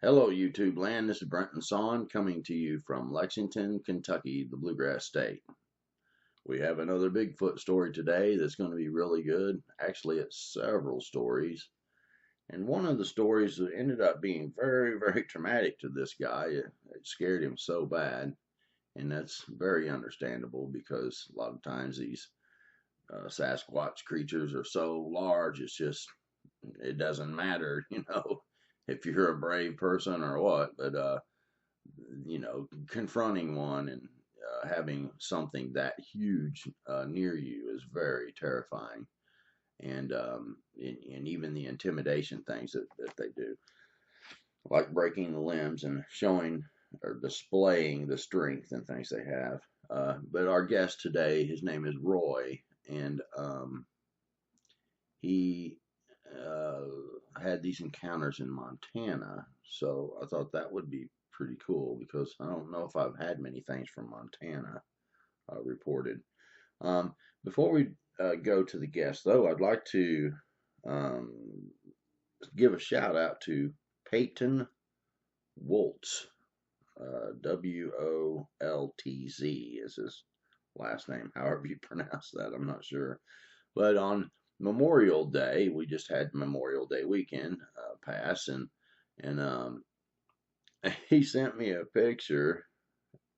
Hello, YouTube land. This is Brenton Son coming to you from Lexington, Kentucky, the Bluegrass State. We have another Bigfoot story today that's going to be really good. Actually, it's several stories. And one of the stories that ended up being very, very traumatic to this guy. It scared him so bad. And that's very understandable because a lot of times these Sasquatch creatures are so large, it doesn't matter, if you're a brave person or what, but confronting one and having something that huge near you is very terrifying, and even the intimidation things that they do, like breaking the limbs and showing or displaying the strength and things they have. But our guest today, his name is Roy, and he had these encounters in Montana, so I thought that would be pretty cool because I don't know if I've had many things from Montana reported. Before we go to the guest, though, I'd like to give a shout out to Peyton Woltz, W-O-L-T-Z is his last name, however you pronounce that, I'm not sure. But on Memorial Day, we just had Memorial Day weekend pass, and he sent me a picture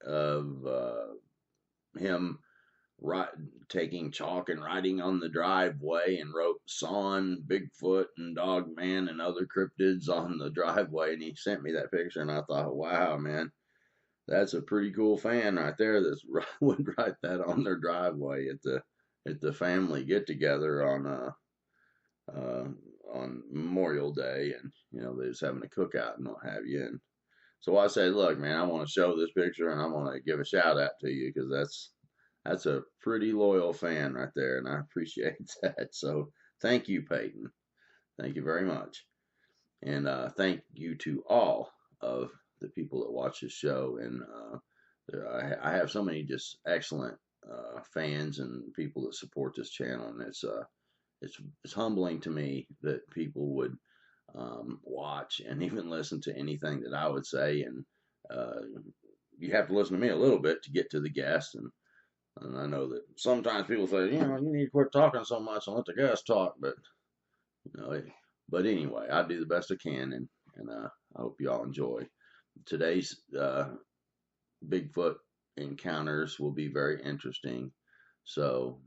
of him taking chalk and writing on the driveway and wrote Son, Bigfoot, and Dogman and other cryptids on the driveway, and he sent me that picture, and I thought, wow, man, that's a pretty cool fan right there that would write that on their driveway at the family get together on Memorial Day, and they're just having a cookout and what have you. And so I said, look, man, I want to show this picture and I want to give a shout out to you because that's a pretty loyal fan right there, and I appreciate that. So thank you, Peyton. Thank you very much, and thank you to all of the people that watch this show. And I have so many just excellent fans and people that support this channel, and it's humbling to me that people would watch and even listen to anything that I would say. And you have to listen to me a little bit to get to the guests, and I know that sometimes people say, you need to quit talking so much and let the guests talk, but anyway, I do the best I can, and I hope you all enjoy today's Bigfoot encounters. Will be very interesting. So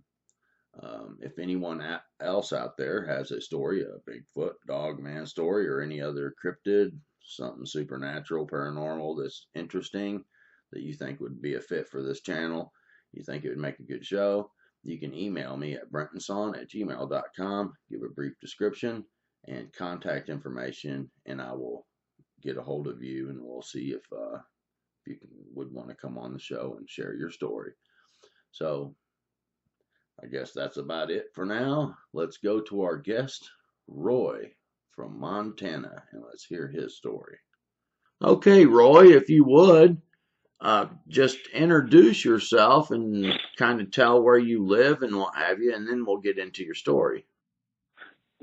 if anyone else out there has a story, a Bigfoot, Dogman story, or any other cryptid, something supernatural, paranormal that's interesting that you think would be a fit for this channel, you think it would make a good show, you can email me at brentonson@gmail.com, give a brief description and contact information, and I will get a hold of you, and we'll see if you would want to come on the show and share your story. So I guess that's about it for now. Let's go to our guest, Roy from Montana, and let's hear his story. Okay, Roy, if you would, just introduce yourself and kind of tell where you live and what have you, and then we'll get into your story.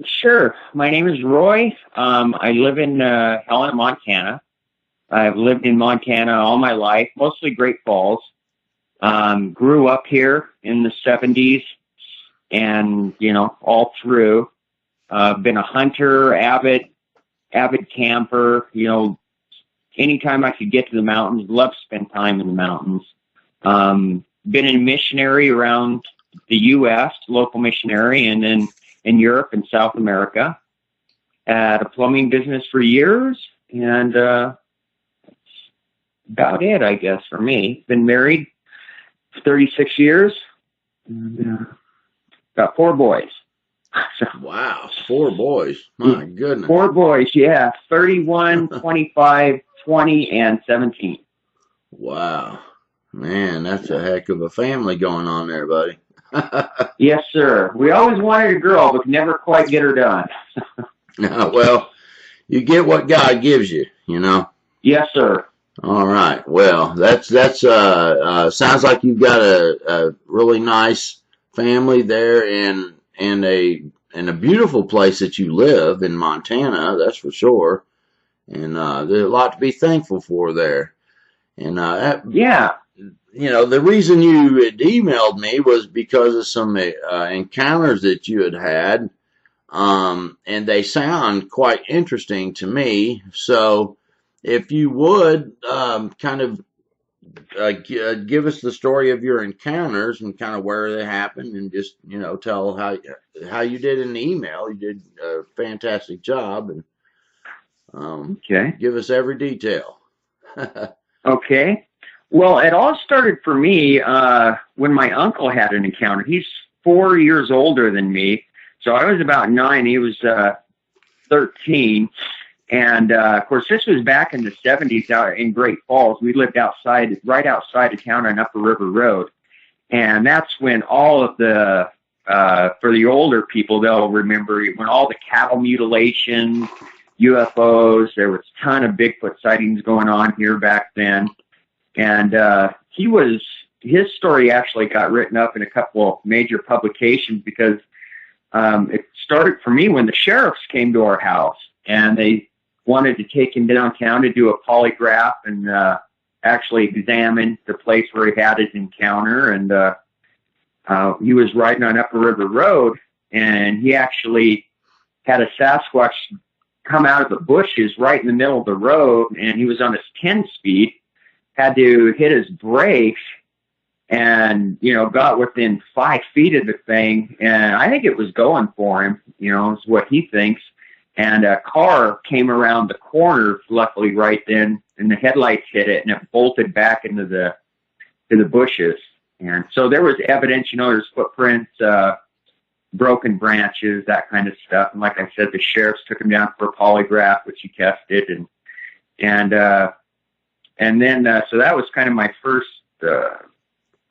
Sure. My name is Roy. I live in Helena, Montana. I've lived in Montana all my life, mostly Great Falls. Grew up here in the 70s and, all through. Been a hunter, avid camper, anytime I could get to the mountains, love to spend time in the mountains. Been a missionary around the U.S., local missionary, and then in Europe and South America. Had a plumbing business for years, and that's about it, I guess, for me. Been married 36 years, and got 4 boys. Wow, 4 boys. My goodness. 4 boys, yeah. 31, 25, 20, and 17. Wow. Man, that's a heck of a family going on there, buddy. Yes, sir. We always wanted a girl, but never quite get her done. Well, you get what God gives you, Yes, sir. All right. Well, that's sounds like you've got a really nice family there, and a beautiful place that you live in Montana. That's for sure. and there's a lot to be thankful for there. And Yeah. the reason you had emailed me was because of some encounters that you had had, and they sound quite interesting to me. So, if you would kind of give us the story of your encounters and kind of where they happened, and just tell how you did in the email. You did a fantastic job, and Okay. give us every detail. Okay. Well, it all started for me when my uncle had an encounter. He's 4 years older than me, so I was about 9. He was 13. And of course, this was back in the 70s out in Great Falls. We lived right outside of town on Upper River Road. And that's when all of the, for the older people, they'll remember when all the cattle mutilations, UFOs, there was a ton of Bigfoot sightings going on here back then. And his story actually got written up in a couple of major publications because it started for me when the sheriffs came to our house and they wanted to take him downtown to do a polygraph and actually examine the place where he had his encounter. And he was riding on Upper River Road, and he actually had a Sasquatch come out of the bushes right in the middle of the road, and he was on his 10-speed, had to hit his brakes, and, got within 5 feet of the thing, and I think it was going for him, is what he thinks. And a car came around the corner, luckily right then, and the headlights hit it, and it bolted back into the bushes. And so there was evidence, there's footprints, broken branches, that kind of stuff. And like I said, the sheriffs took him down for a polygraph, which he tested, and then so that was kind of my first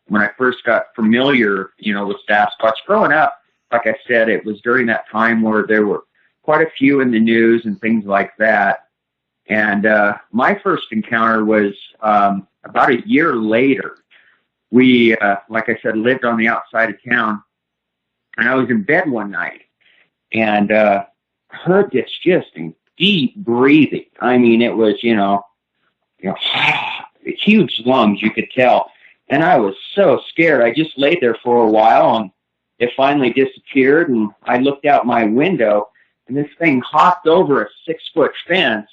when I first got familiar, with Sasquatch. Growing up, like I said, it was during that time where there were quite a few in the news and things like that. And my first encounter was about a year later. We, like I said, lived on the outside of town, and I was in bed one night and heard this just deep breathing. I mean, it was, huge lungs, you could tell. And I was so scared. I just laid there for a while, and it finally disappeared. And I looked out my window, and this thing hopped over a 6-foot fence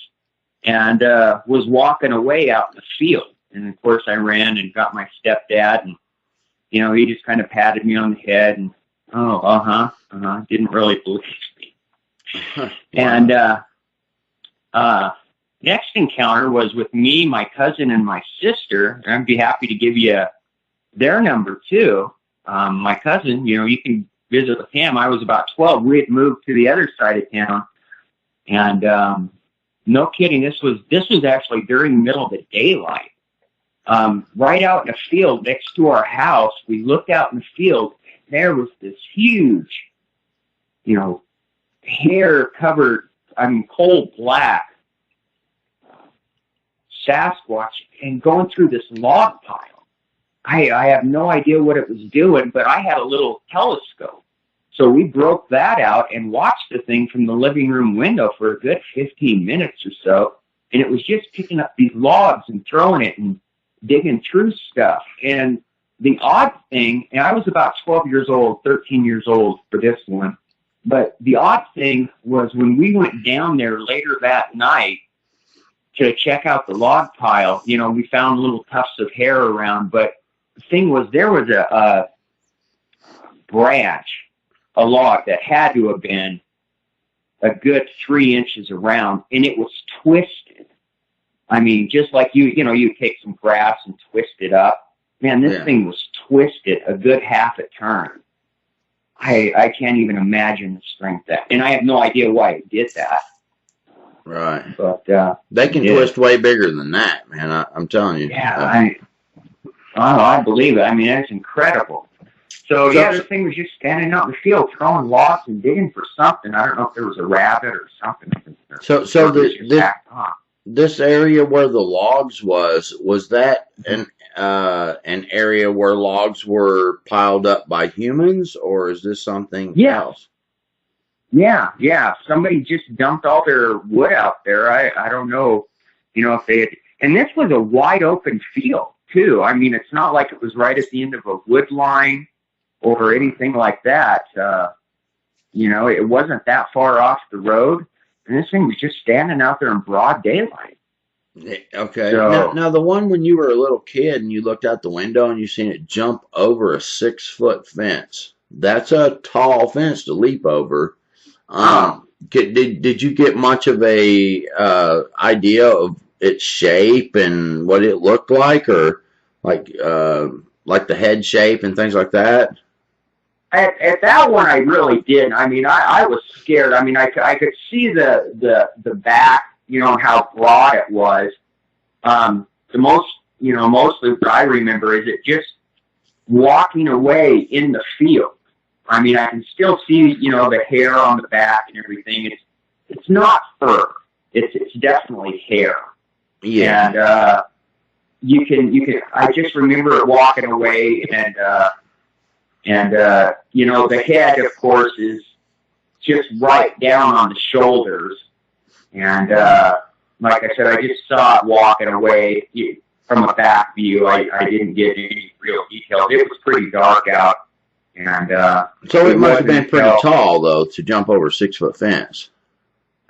and was walking away out in the field. And of course, I ran and got my stepdad, and he just kind of patted me on the head and didn't really believe me. And next encounter was with me, my cousin, and my sister. And I'd be happy to give you their number too. My cousin, you can visit with him. I was about 12. We had moved to the other side of town, and no kidding, this was actually during the middle of the daylight. Right out in the field next to our house, we looked out in the field. There was this huge, hair covered, coal black Sasquatch, and going through this log pile. I have no idea what it was doing, but I had a little telescope. So we broke that out and watched the thing from the living room window for a good 15 minutes or so. And it was just picking up these logs and throwing it and digging through stuff. And the odd thing, and I was about 12 years old, 13 years old for this one, but the odd thing was when we went down there later that night to check out the log pile, we found little tufts of hair around, but the thing was there was a branch, a log that had to have been a good 3 inches around, and it was twisted. I mean, just like you take some grass and twist it up. Man, this thing was twisted a good half a turn. I can't even imagine the strength that, and I have no idea why it did that. Right. But they can twist way bigger than that, man. I'm telling you. Yeah, I believe it. I mean, that's incredible. So this thing was just standing out in the field, throwing logs and digging for something. I don't know if there was a rabbit or something. This area where the logs was that an area where logs were piled up by humans, or is this something else? Yeah. Somebody just dumped all their wood out there. I don't know, if they had, and this was a wide open field too. I mean, it's not like it was right at the end of a wood line or anything like that. It wasn't that far off the road, and this thing was just standing out there in broad daylight. Okay. So, Now the one when you were a little kid and you looked out the window and you seen it jump over a 6-foot fence. That's a tall fence to leap over. Did you get much of a idea of its shape and what it looked like, or like the head shape and things like that? at that one, I really didn't. I mean, I was scared. I mean, I could see the back, how broad it was. Mostly what I remember is it just walking away in the field. I mean, I can still see, the hair on the back and everything. It's not fur. It's definitely hair. Yeah. And you can. I just remember it walking away, and the head, of course, is just right down on the shoulders. And like I said, I just saw it walking away from a back view. I didn't get any real details. It was pretty dark out. And so it must have been pretty tall, though, to jump over a 6-foot fence.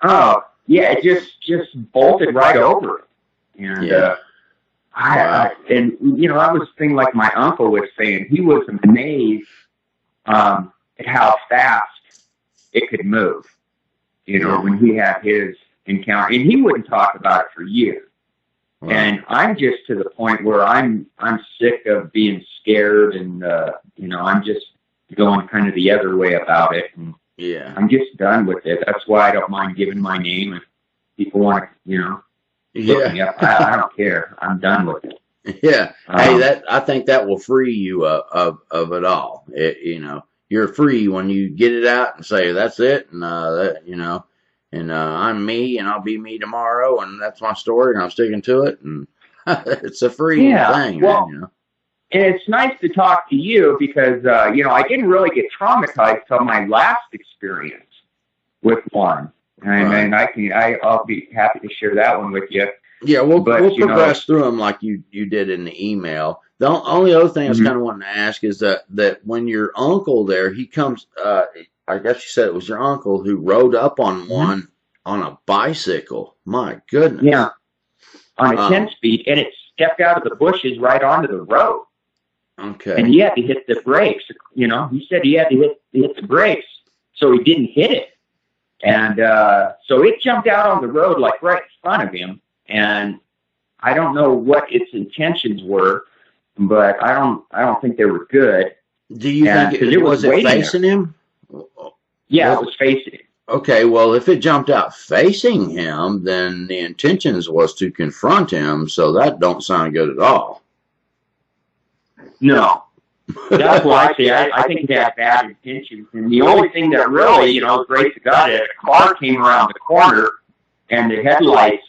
Oh, yeah, it just bolted right over it. And yeah. I was thinking, like my uncle was saying, he was amazed at how fast it could move, when he had his encounter. And he wouldn't talk about it for years. Wow. And I'm just to the point where I'm sick of being scared, and I'm just going kind of the other way about it. And yeah, I'm just done with it. That's why I don't mind giving my name if people want to, look me up. I don't care. I'm done with it. Yeah. Hey, I think that will free you of it all. You're free when you get it out and say that's it, and I'm me, and I'll be me tomorrow, and that's my story, and I'm sticking to it, and it's a free thing. Well, man, And it's nice to talk to you because, I didn't really get traumatized till my last experience with one. And I'll be happy to share that one with you. Yeah, we'll progress through them like you did in the email. The only other thing I was kind of wanting to ask is that when your uncle there, he comes, I guess you said it was your uncle who rode up on one on a bicycle. My goodness. Yeah, on a 10-speed, and it stepped out of the bushes right onto the road. Okay. And he had to hit the brakes. He said he had to hit the brakes so he didn't hit it. And so it jumped out on the road like right in front of him. And I don't know what its intentions were, but I don't think they were good. Do you think it was facing him? Yeah, it was facing him. Okay, well, if it jumped out facing him, then the intentions was to confront him, so that don't sound good at all. No. That's why I say I think it had bad intentions. And the only thing that really, grace to God, a car came around the corner, and the headlights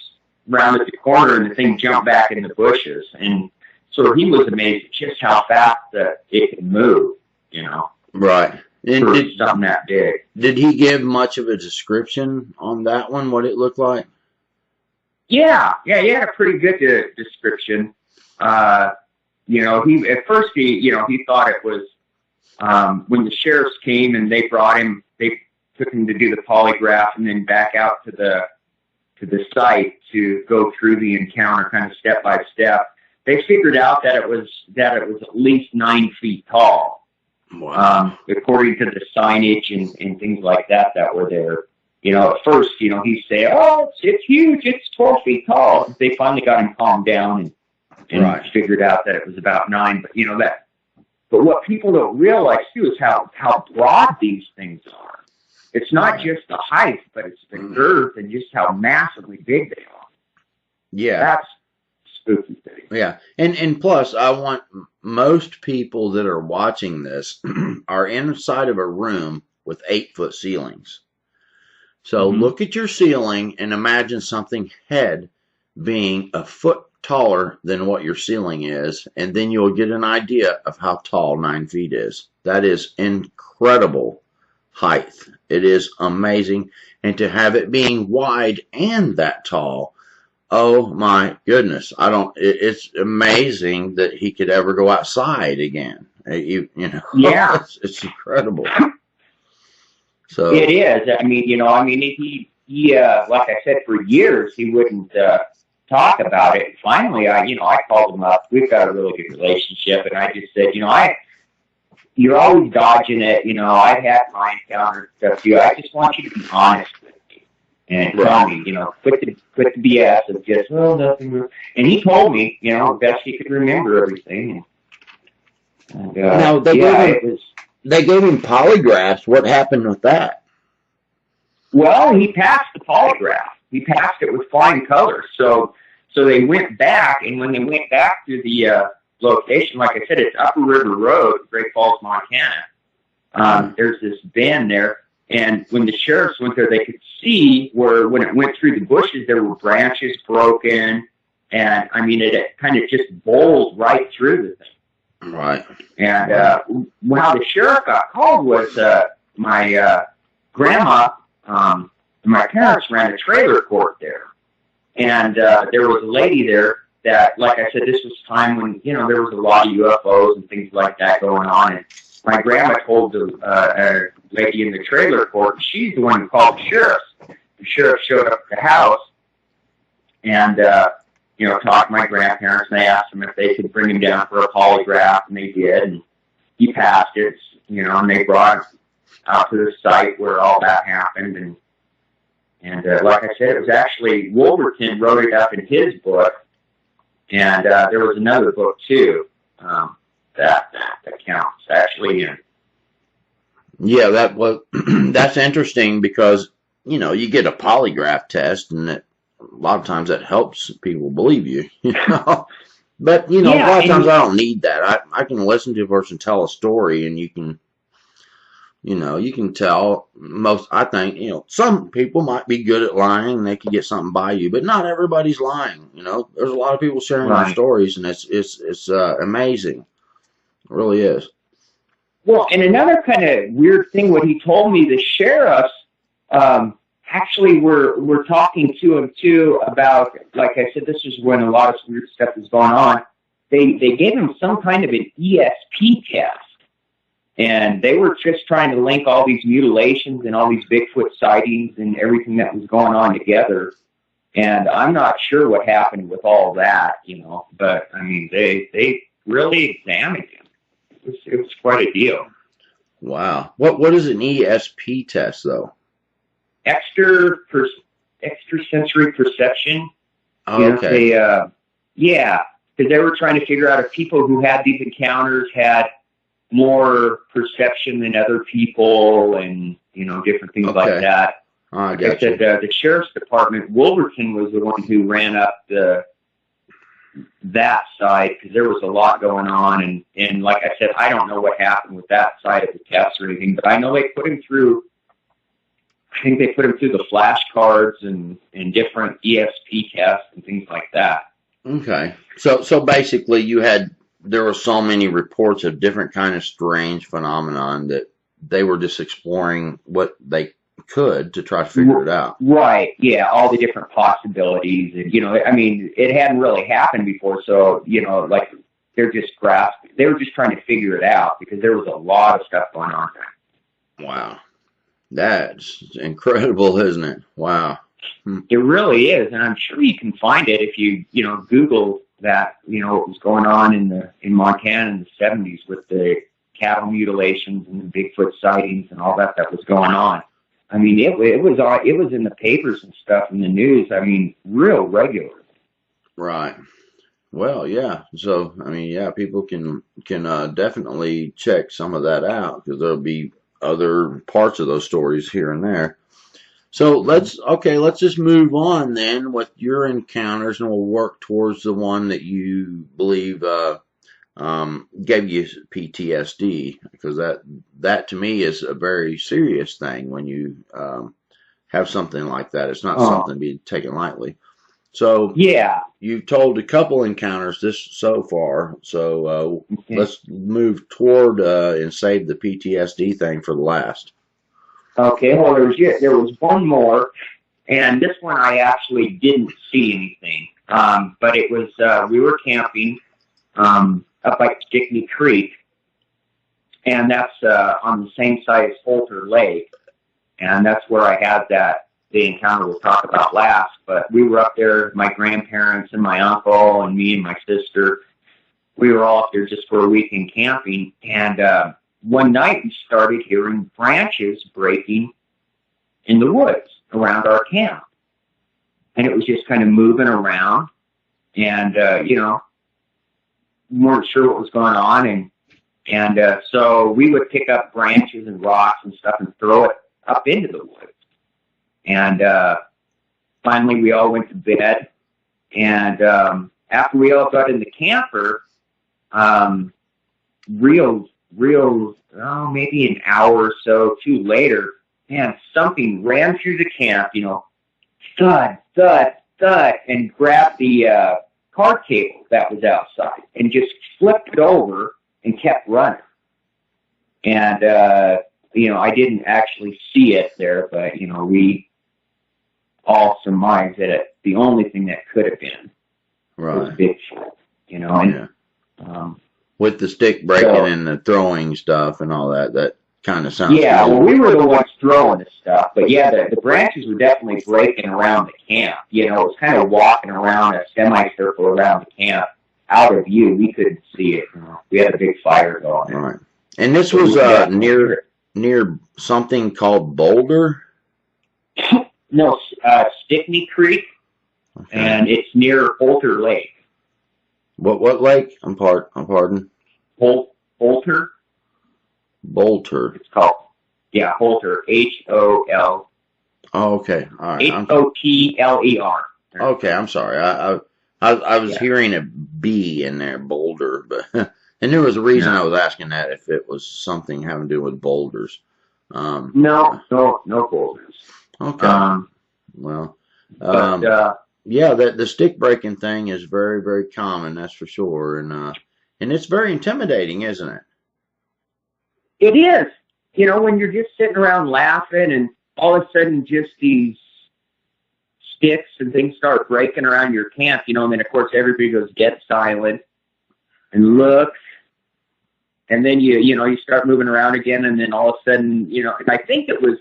rounded the corner, and the thing jumped back in the bushes. And so he was amazed at just how fast it could move, Right. And for something that big. Did he give much of a description on that one, what it looked like? Yeah, he had a pretty good description. He at first he thought it was when the sheriffs came and they took him to do the polygraph and then back out to the site to go through the encounter kind of step by step. They figured out that it was at least 9 feet tall. Wow. According to the signage and things like that were there. At first, he'd say, "Oh, it's huge, it's 12 feet tall." They finally got him calmed down and figured out that it was about 9. But what people don't realize too is how broad these things are. It's not just the height, but it's the girth and just how massively big they are. Yeah, that's spooky thing. Yeah, and plus, I want most people that are watching this are inside of a room with 8-foot ceilings. So look at your ceiling and imagine something head being a foot taller than what your ceiling is, and then you'll get an idea of how tall 9 feet is. That is incredible height. It is amazing. And to have it being wide and that tall, oh my goodness. It's amazing that he could ever go outside again. You know, Yeah, it's incredible. So, it is. Like I said, for years he wouldn't talk about it. Finally, I called him up. We've got a really good relationship, and I just said, you're always dodging it. I've had my encounters and stuff too. I just want you to be honest with me and tell me, quit the BS of just, well, nothing. And he told me, best he could remember everything. And now they gave him polygraphs. What happened with that? Well, he passed the polygraph. He passed it with flying colors. So they went back, and when they went back to the location, like I said, it's Upper River Road, Great Falls, Montana. There's this bend there, and when the sheriffs went there, they could see where when it went through the bushes, there were branches broken, and it kind of just bowled right through the thing. Right. And how the sheriff got called was my grandma. My parents ran a trailer court there, and there was a lady there that, like I said, this was time when there was a lot of UFOs and things like that going on. And my grandma told the lady in the trailer court, she's the one who called the sheriffs. The sheriff showed up at the house and talked to my grandparents, and they asked him if they could bring him down for a polygraph, and they did, and he passed it. And they brought him out to the site where all that happened, and like I said, it was actually Wolverton wrote it up in his book, and there was another book too that counts actually. Yeah, that's interesting because you get a polygraph test, and a lot of times that helps people believe you. But a lot of times I don't need that. I can listen to a person tell a story, and you can tell I think, some people might be good at lying and they can get something by you, but not everybody's lying. There's a lot of people sharing their stories, and it's amazing. It really is. Well, and another kind of weird thing, what he told me, the sheriffs actually were talking to him too about, like I said, this is when a lot of weird stuff is going on. They gave him some kind of an ESP test. And they were just trying to link all these mutilations and all these Bigfoot sightings and everything that was going on together. And I'm not sure what happened with all that, but they really examined him. It was quite a deal. Wow. What is an ESP test though? Extrasensory perception. Oh, okay. Because they were trying to figure out if people who had these encounters had more perception than other people, and different things like that. I got you. The sheriff's department, Wolverton was the one who ran up that side because there was a lot going on, and like I said, I don't know what happened with that side of the test or anything, but I know they put him through. I think they put him through the flashcards and different ESP tests and things like that. Okay, so basically there were so many reports of different kind of strange phenomenon that they were just exploring what they could to try to figure it out. Right. Yeah. All the different possibilities. And, it hadn't really happened before. So, like they were just trying to figure it out because there was a lot of stuff going on there. Wow. That's incredible, isn't it? Wow. It really is. And I'm sure you can find it if you, Google that, what was going on in Montana in the 70s with the cattle mutilations and the Bigfoot sightings and all that was going on. It was in the papers and stuff in the news. Real regular. Right. Well, yeah. So, people can definitely check some of that out because there'll be other parts of those stories here and there. So let's just move on then with your encounters, and we'll work towards the one that you believe gave you PTSD, because that to me is a very serious thing when you have something like that. It's not something to be taken lightly. So yeah, you've told a couple encounters this so far. So let's move toward and save the PTSD thing for the last. Okay, well, there was one more, and this one I actually didn't see anything. But it was, we were camping up by Stickney Creek, and that's on the same side as Holter Lake, and that's where I had the encounter we'll talk about last. But we were up there, my grandparents and my uncle and me and my sister. We were all up there just for a weekend camping, and one night we started hearing branches breaking in the woods around our camp. And it was just kind of moving around, and, we weren't sure what was going on, and so we would pick up branches and rocks and stuff and throw it up into the woods. And finally we all went to bed, and after we all got in the camper, maybe an hour or so, two later, man, something ran through the camp, thud, thud, thud, and grabbed the car cable that was outside and just flipped it over and kept running. And, I didn't actually see it there, but, we all surmised that the only thing that could have been was Bigfoot, with the stick breaking and the throwing stuff and all that kind of sounds. Yeah, well, we were the ones throwing the stuff, but yeah, the branches were definitely breaking around the camp. It was kind of walking around a semicircle around the camp, out of view. We couldn't see it. We had a big fire going. Right, and this was near something called Boulder. No, Stickney Creek, and it's near Holter Lake. What lake? I'm pardon. Holter. Bolter. It's called. Yeah, Holter. HOL. Oh, okay. All right. HOTLER. Okay, I'm sorry. I was hearing a B in there, Boulder, but and there was a reason I was asking that, if it was something having to do with boulders. No boulders. Okay. Yeah, the stick breaking thing is very, very common. That's for sure, and it's very intimidating, isn't it? It is. When you're just sitting around laughing, and all of a sudden, just these sticks and things start breaking around your camp. And then of course everybody goes dead silent and looks. And then you start moving around again, and then all of a sudden, and I think it was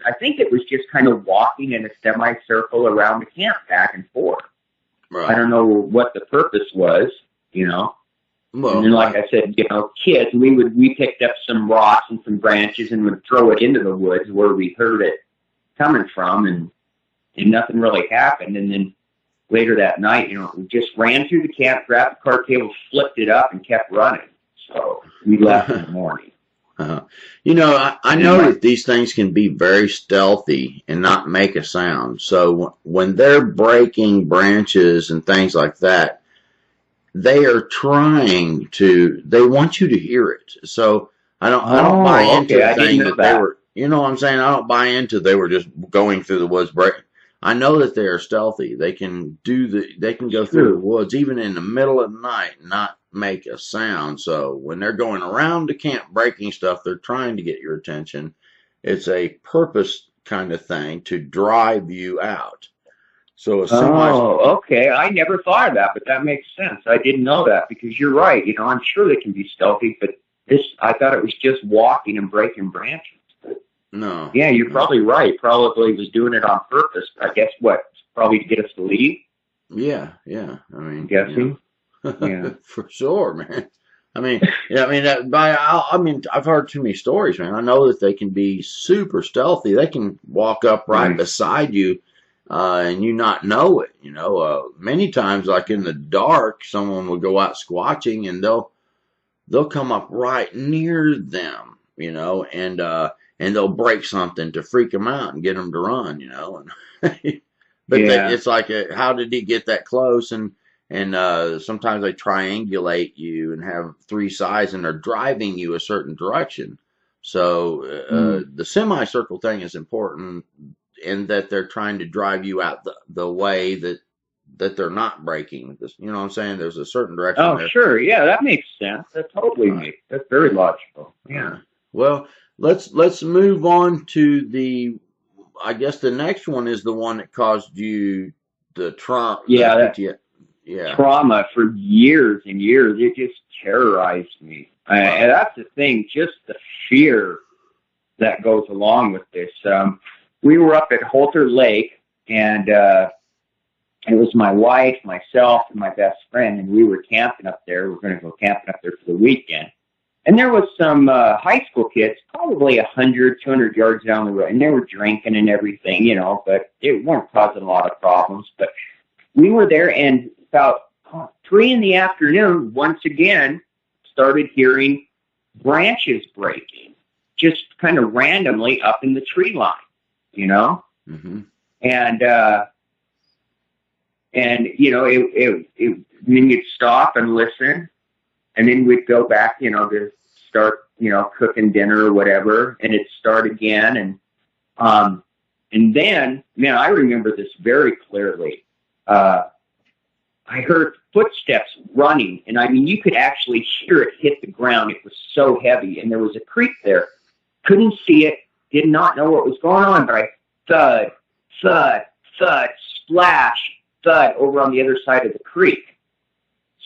just kind of walking in a semicircle around the camp back and forth. Right. I don't know what the purpose was, Well, and then, like I said, kids, we picked up some rocks and some branches and would throw it into the woods where we heard it coming from, and nothing really happened. And then later that night, we just ran through the camp, grabbed the car cable, flipped it up, and kept running. So we left in the morning. I know that these things can be very stealthy and not make a sound. So when they're breaking branches and things like that, they are they want you to hear it. So I don't buy into the thing that they were, what I'm saying? I don't buy into they were just going through the woods breaking. I know that they are stealthy. They can go through the woods even in the middle of the night and not make a sound. So when they're going around the camp breaking stuff, they're trying to get your attention. It's a purpose kind of thing to drive you out. So okay. I never thought of that, but that makes sense. I didn't know that, because you're right. I'm sure they can be stealthy, but I thought it was just walking and breaking branches. No. Yeah, you're probably right. Probably was doing it on purpose. I guess probably to get us to leave. Yeah. I mean, I'm guessing. Yeah, for sure, man. I've heard too many stories, man. I know that they can be super stealthy. They can walk up right beside you, and you not know it. Many times, like in the dark, someone will go out squatching, and they'll come up right near them, and they'll break something to freak them out and get them to run, but it's like, how did he get that close? And sometimes they triangulate you and have three sides, and they're driving you a certain direction. So the semicircle thing is important in that they're trying to drive you out the way that they're not breaking. You know what I'm saying? There's a certain direction. Oh, there. Sure. Yeah, that makes sense. That totally that's very logical. Yeah. Well, let's move on to the I guess the next one is the one that caused you the trauma. Yeah, that Yeah. trauma for years and years. It just terrorized me. And that's the thing, just the fear that goes along with this. We were up at Holter Lake, and it was my wife, myself, and my best friend, and we were camping up there. We were going to go camping up there for the weekend. And there was some high school kids, probably 100, 200 yards down the road, and they were drinking and everything, you know, but they weren't causing a lot of problems. But we were there, and about 3 in the afternoon, once again, started hearing branches breaking, just kind of randomly up in the tree line, you know? Mm-hmm. And you know, then you'd stop and listen, and then we'd go back, you know, to start, you know, cooking dinner or whatever, and it'd start again. And then, man, I remember this very clearly. I heard footsteps running, and I mean, you could actually hear it hit the ground. It was so heavy, and there was a creek there. Couldn't see it, did not know what was going on, but I thud, thud, thud, splash, thud over on the other side of the creek.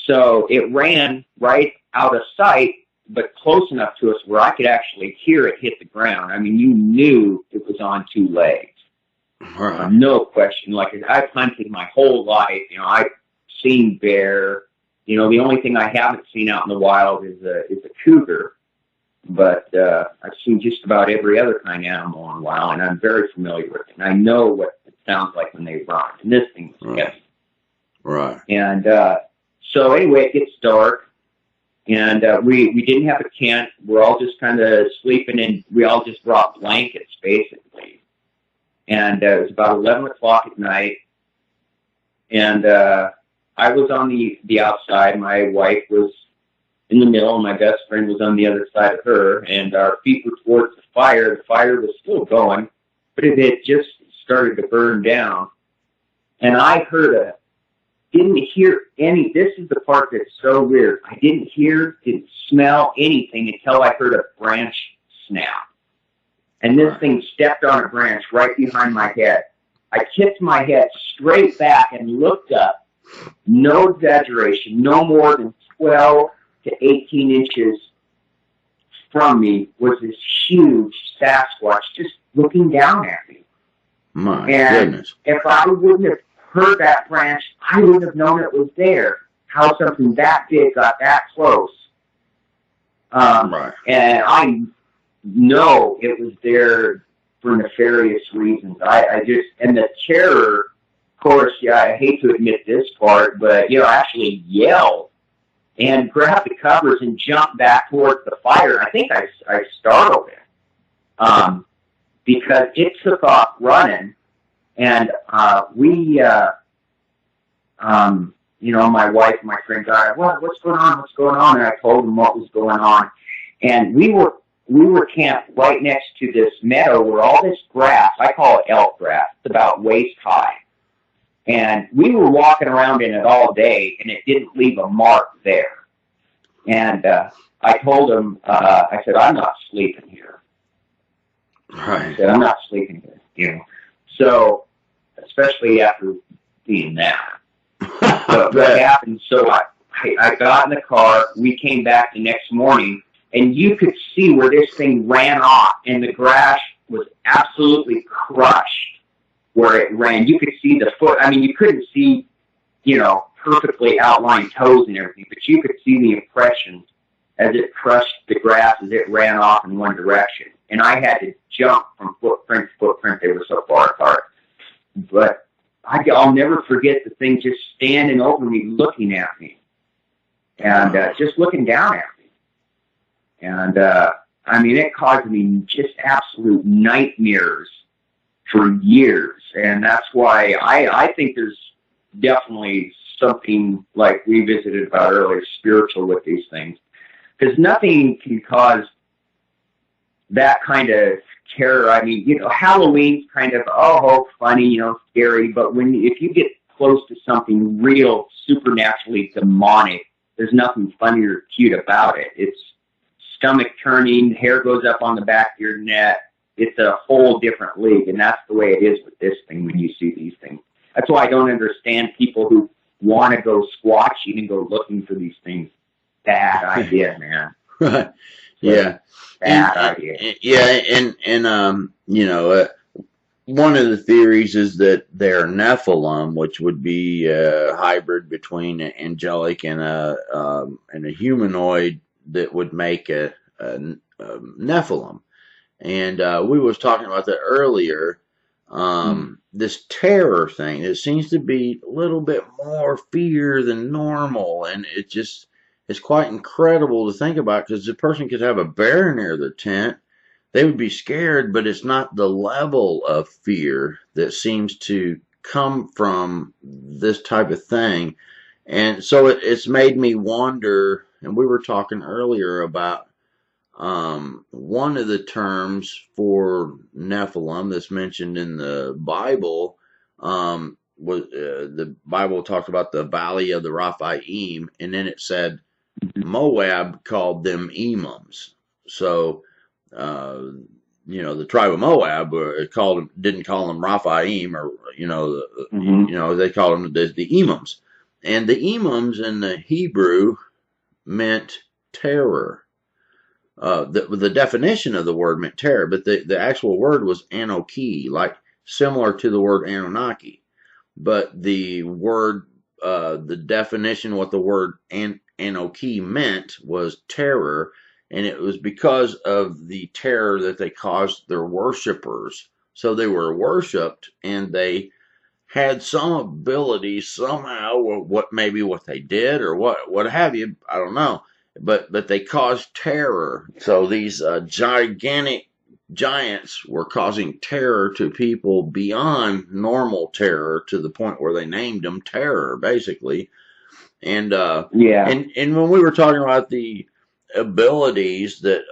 So it ran right out of sight, but close enough to us where I could actually hear it hit the ground. I mean, you knew it was on 2 legs. Right. No question. Like, I've hunted my whole life. You know, I've seen bear. You know, the only thing I haven't seen out in the wild is a cougar. But I've seen just about every other kind of animal in the wild, and I'm very familiar with it. And I know what it sounds like when they run. And this thing was heavy. Right. And so anyway, it gets dark, and we didn't have a tent. We're all just kind of sleeping, and we all just brought blankets, basically. And it was about 11 o'clock at night, and I was on the outside. My wife was in the middle, and my best friend was on the other side of her, and our feet were towards the fire. The fire was still going, but it had just started to burn down. And I didn't hear any, this is the part that's so weird. I didn't smell anything until I heard a branch snap. And this thing stepped on a branch right behind my head. I tipped my head straight back and looked up. No exaggeration, no more than 12 to 18 inches from me was this huge Sasquatch just looking down at me. My goodness. If I wouldn't have heard that branch, I wouldn't have known it was there. How something that big got that close. Right. And I know it was there for nefarious reasons. I just, and the terror, of course, yeah, I hate to admit this part, but, you know, I actually yelled and grabbed the covers and jumped back towards the fire. I think I startled it. Because it took off running, and you know, my wife and my friend got, what's going on? What's going on? And I told them what was going on. And we were camped right next to this meadow where all this grass, I call it elk grass, it's about waist high. And we were walking around in it all day, and it didn't leave a mark there. And I told him, I said, I'm not sleeping here. Right. I said, I'm not sleeping here. You know, so especially after being that. So what happened? So I got in the car. We came back the next morning, and you could see where this thing ran off, and the grass was absolutely crushed where it ran. You could see the foot. I mean, you couldn't see, you know, perfectly outlined toes and everything, but you could see the impressions as it crushed the grass as it ran off in one direction. And I had to jump from footprint to footprint. They were so far apart. But I'll never forget the thing just standing over me, looking at me, and just looking down at me. And, I mean, it caused me just absolute nightmares for years. And that's why I think there's definitely something like we visited about earlier, spiritual with these things. Because nothing can cause that kind of terror. I mean, you know, Halloween's kind of, funny, you know, scary. But if you get close to something real, supernaturally demonic, there's nothing funny or cute about it. It's stomach turning, hair goes up on the back of your neck, it's a whole different league, and that's the way it is with this thing when you see these things. That's why I don't understand people who want to go squatching and go looking for these things. Bad idea, man. Right. Yeah. Bad idea. Yeah, and one of the theories is that they're Nephilim, which would be a hybrid between an angelic and a humanoid that would make a Nephilim. And we was talking about that earlier. This terror thing, it seems to be a little bit more fear than normal, and it's quite incredible to think about, because the person could have a bear near their tent. They would be scared, but it's not the level of fear that seems to come from this type of thing. And so it's made me wonder, and we were talking earlier about one of the terms for Nephilim that's mentioned in the Bible, was the Bible talked about the valley of the Rephaim, and then it said Moab called them Emims. So the tribe of Moab didn't call them Rephaim, or they called them the Emims, and the Emims in the Hebrew meant terror. The definition of the word meant terror, but the actual word was Anoki, like similar to the word Anunnaki. But the word, the definition, what the word Anoki meant was terror, and it was because of the terror that they caused their worshipers. So they were worshipped, and they had some ability somehow, or what they did, or what have you, I don't know. But they caused terror. So these gigantic giants were causing terror to people beyond normal terror, to the point where they named them terror, basically. And and when we were talking about the abilities that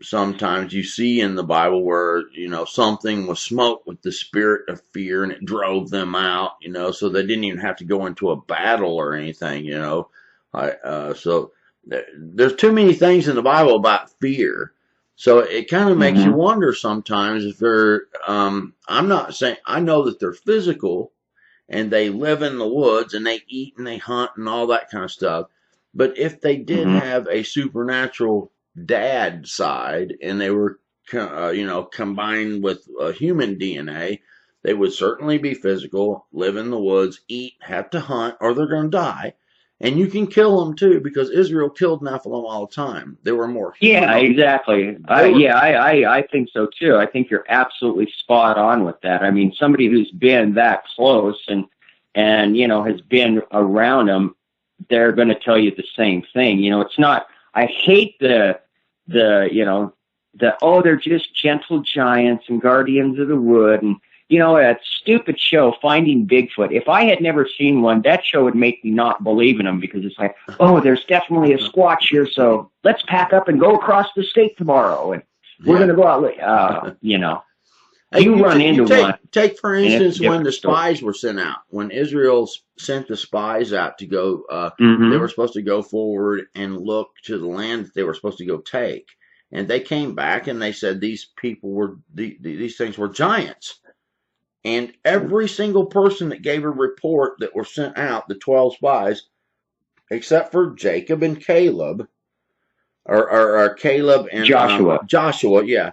sometimes you see in the Bible, where something was smoked with the spirit of fear and it drove them out, so they didn't even have to go into a battle or anything, so there's too many things in the Bible about fear. So it kind of makes you wonder sometimes if they're, I'm not saying, I know that they're physical and they live in the woods and they eat and they hunt and all that kind of stuff. But if they did have a supernatural dad side, and they were, combined with human DNA, they would certainly be physical, live in the woods, eat, have to hunt, or they're going to die. And you can kill them too, because Israel killed Nephilim all the time. They were more human. Yeah, exactly. I think so too. I think you're absolutely spot on with that. I mean, somebody who's been that close and has been around them, they're going to tell you the same thing. It's not. I hate the they're just gentle giants and guardians of the wood, and that stupid show, Finding Bigfoot. If I had never seen one, that show would make me not believe in them, because it's like, there's definitely a Squatch here, so let's pack up and go across the state tomorrow, and we're going to go out. You run into one. Take, for instance, when the spies were sent out. When Israel sent the spies out to go, they were supposed to go forward and look to the land that they were supposed to go take. And they came back and they said these things were giants. And every single person that gave a report that were sent out, the 12 spies, except for Jacob and Caleb, or Caleb and Joshua, yeah.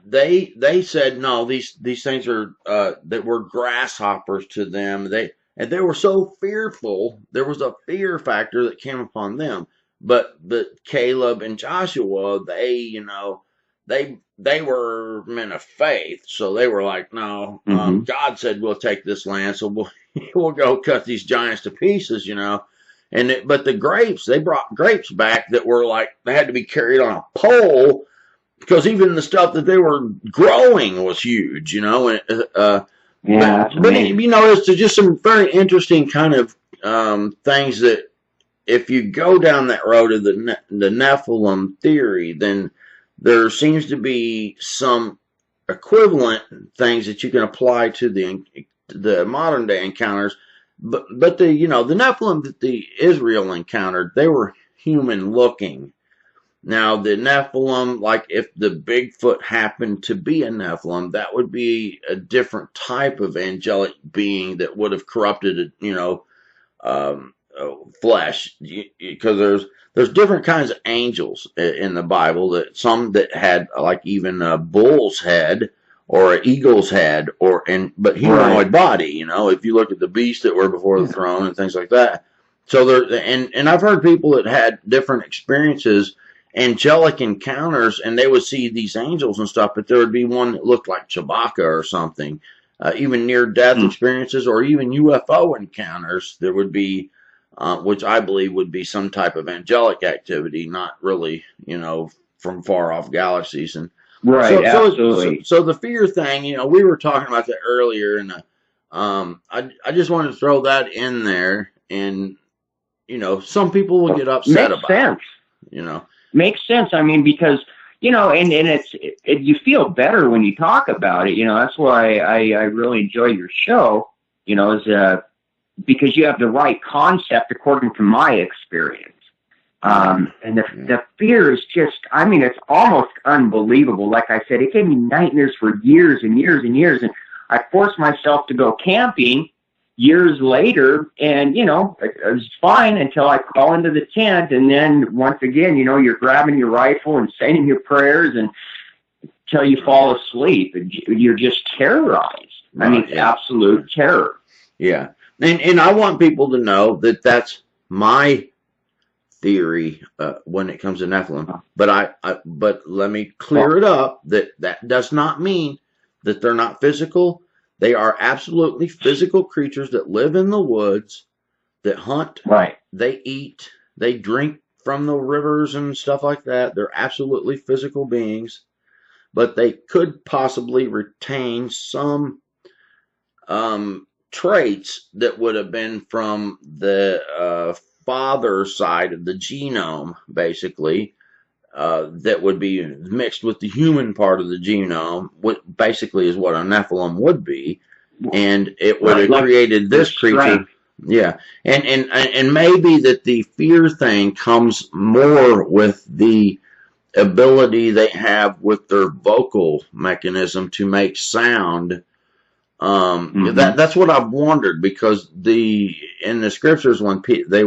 They said no, these things are that were grasshoppers to them. They were so fearful. There was a fear factor that came upon them. But Caleb and Joshua, they were men of faith, so they were like, no, God said we'll take this land, so we'll go cut these giants to pieces, but the grapes, they brought grapes back that were like, they had to be carried on a pole, because even the stuff that they were growing was huge, but it's just some very interesting kind of things that, if you go down that road of the Nephilim theory, then there seems to be some equivalent things that you can apply to the modern day encounters. But the Nephilim that the Israel encountered, they were human looking. Now, the Nephilim, like if the Bigfoot happened to be a Nephilim, that would be a different type of angelic being that would have corrupted, flesh. Because there's different kinds of angels in the Bible. That some that had like even a bull's head or an eagle's head, but humanoid body. If you look at the beasts that were before the throne and things like that. So and I've heard people that had different experiences, angelic encounters, and they would see these angels and stuff, but there would be one that looked like Chewbacca or something. Even near-death experiences or even UFO encounters, there would be, which I believe would be some type of angelic activity, not really, from far-off galaxies. And absolutely. So the fear thing, we were talking about that earlier, and I just wanted to throw that in there, and some people will get upset about it. Makes sense. I mean, because and you feel better when you talk about it. That's why I really enjoy your show. Is because you have the right concept according to my experience. And the fear is just, I mean, it's almost unbelievable. Like I said, it gave me nightmares for years and years and years. And I forced myself to go camping years later, and, it was fine until I crawl into the tent. And then once again, you're grabbing your rifle and saying your prayers and until you fall asleep. And you're just terrorized. I mean, it's absolute terror. Yeah. And I want people to know that that's my theory when it comes to Nephilim. But let me clear it up that does not mean that they're not physical. They are absolutely physical creatures that live in the woods, that hunt, they eat, they drink from the rivers and stuff like that. They're absolutely physical beings, but they could possibly retain some traits that would have been from the father side of the genome, basically, that would be mixed with the human part of the genome, what basically is what a Nephilim would be, and it would have created this creature. Yeah, and maybe that the fear thing comes more with the ability they have with their vocal mechanism to make sound. That's what I've wondered, because in the scriptures when they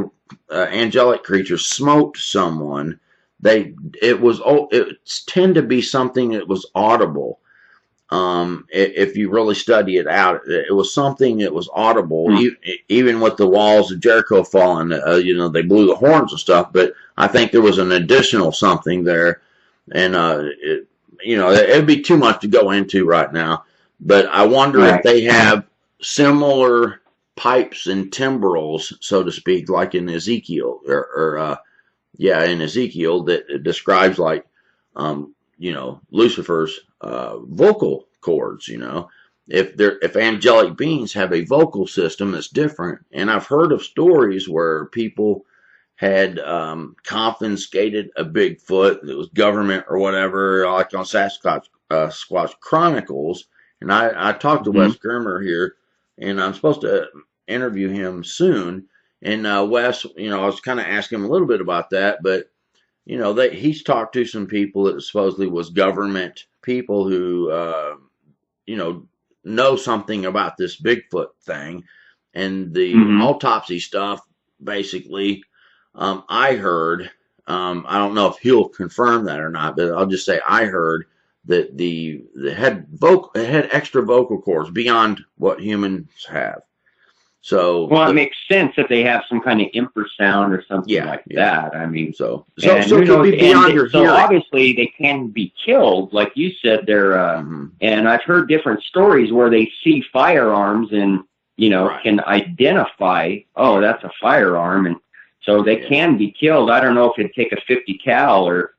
angelic creatures smote someone, it tend to be something that was audible. If you really study it out, it was something that was audible. Even with the walls of Jericho falling, they blew the horns and stuff. But I think there was an additional something there, and it'd be too much to go into right now. But I wonder if they have similar pipes and timbrels, so to speak, like in Ezekiel, in Ezekiel, that describes like, Lucifer's vocal cords. If angelic beings have a vocal system that's different, and I've heard of stories where people had confiscated a Bigfoot that was government or whatever, like on Sasquatch Chronicles. And I talked to Wes Germer here, and I'm supposed to interview him soon. And Wes, I was kind of asking him a little bit about that, but he's talked to some people that supposedly was government people who know something about this Bigfoot thing, and the autopsy stuff. Basically, I heard. I don't know if he'll confirm that or not, but I'll just say I heard that the had extra vocal cords beyond what humans have. So it makes sense that they have some kind of infrasound or something like that. I mean, so it could be beyond your hearing. So obviously they can be killed, like you said. They're and I've heard different stories where they see firearms and can identify, oh, that's a firearm, and so they can be killed. I don't know if it'd take a 50 cal or.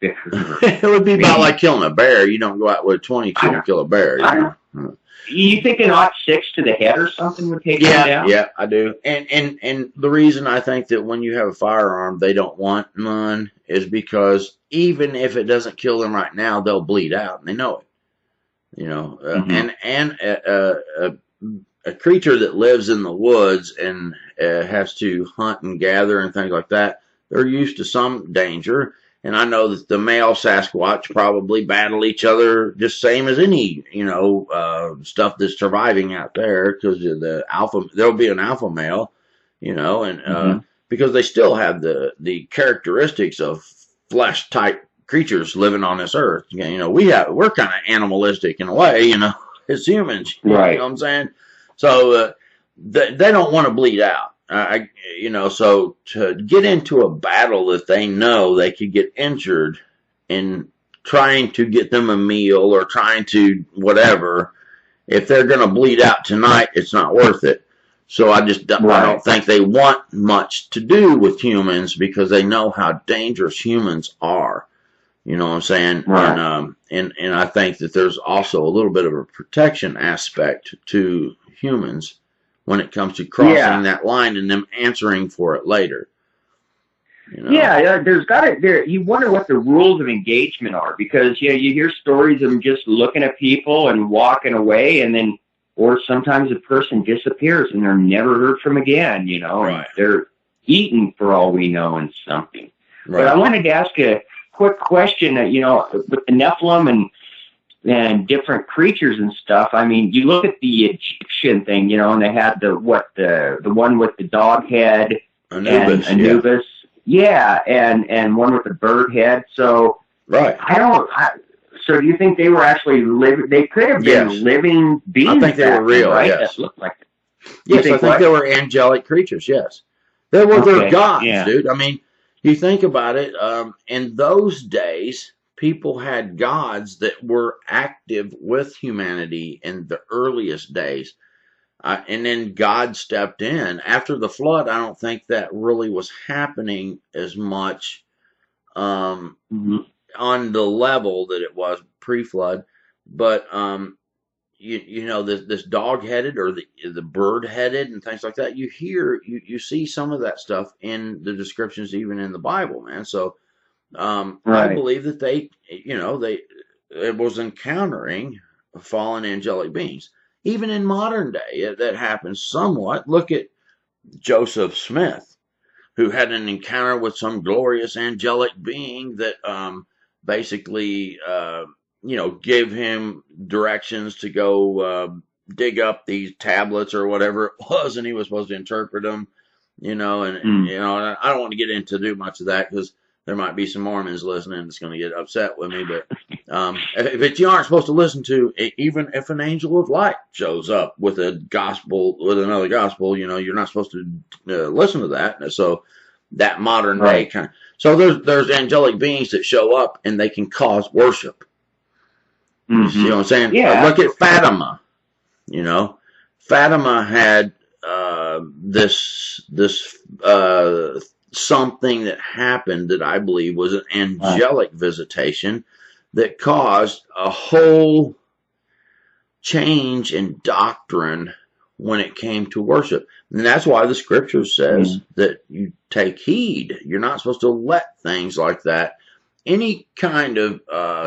It would be about like killing a bear. You don't go out with a 22 and kill a bear. You think an 06 to the head or something would take them down? Yeah, I do. And the reason I think that when you have a firearm, they don't want none is because even if it doesn't kill them right now, they'll bleed out, and they know it. And a creature that lives in the woods and has to hunt and gather and things like that, they're used to some danger. And I know that the male Sasquatch probably battle each other just same as any, stuff that's surviving out there, because there'll be an alpha male, and Mm-hmm. because they still have the characteristics of flesh type creatures living on this earth. We're kind of animalistic in a way, as humans. Right. You know what I'm saying? So they don't want to bleed out. So to get into a battle that they know they could get injured in trying to get them a meal or trying to whatever, if they're going to bleed out tonight, it's not worth it. So I don't think they want much to do with humans, because they know how dangerous humans are. You know what I'm saying? Right. And I think that there's also a little bit of a protection aspect to humans when it comes to crossing that line and them answering for it later. Yeah, there's you wonder what the rules of engagement are, because you hear stories of them just looking at people and walking away, and then, or sometimes a person disappears and they're never heard from again, Right. And they're eaten for all we know in something. Right. But I wanted to ask a quick question, with the Nephilim and different creatures and stuff. I mean, you look at the Egyptian thing, and they had the one with the dog head, Anubis, and Anubis. Yeah, and one with the bird head. So right. So do you think they were actually living? They could have been living beings. I think they were real, right? Yes. That looked like it. Yes, I think they were angelic creatures, yes. They were their gods, dude. I mean, you think about it, in those days, people had gods that were active with humanity in the earliest days. And then God stepped in. After the flood, I don't think that really was happening as much on the level that it was pre-flood. But, this dog-headed or the bird-headed and things like that, you see some of that stuff in the descriptions, even in the Bible, man. So I believe that it was encountering fallen angelic beings. Even in modern day, that happens somewhat. Look at Joseph Smith, who had an encounter with some glorious angelic being that basically, gave him directions to go dig up these tablets or whatever it was, and he was supposed to interpret them. And I don't want to get into too much of that, because there might be some Mormons listening that's going to get upset with me. But if you aren't supposed to listen to, even if an angel of light shows up with another gospel, you're not supposed to listen to that. So that modern day kind of. So there's angelic beings that show up and they can cause worship. You see what I'm saying? Yeah. Look at Fatima. Fatima had this something that happened that I believe was an angelic visitation that caused a whole change in doctrine when it came to worship. And that's why the scripture says that you take heed. You're not supposed to let things like that, any kind of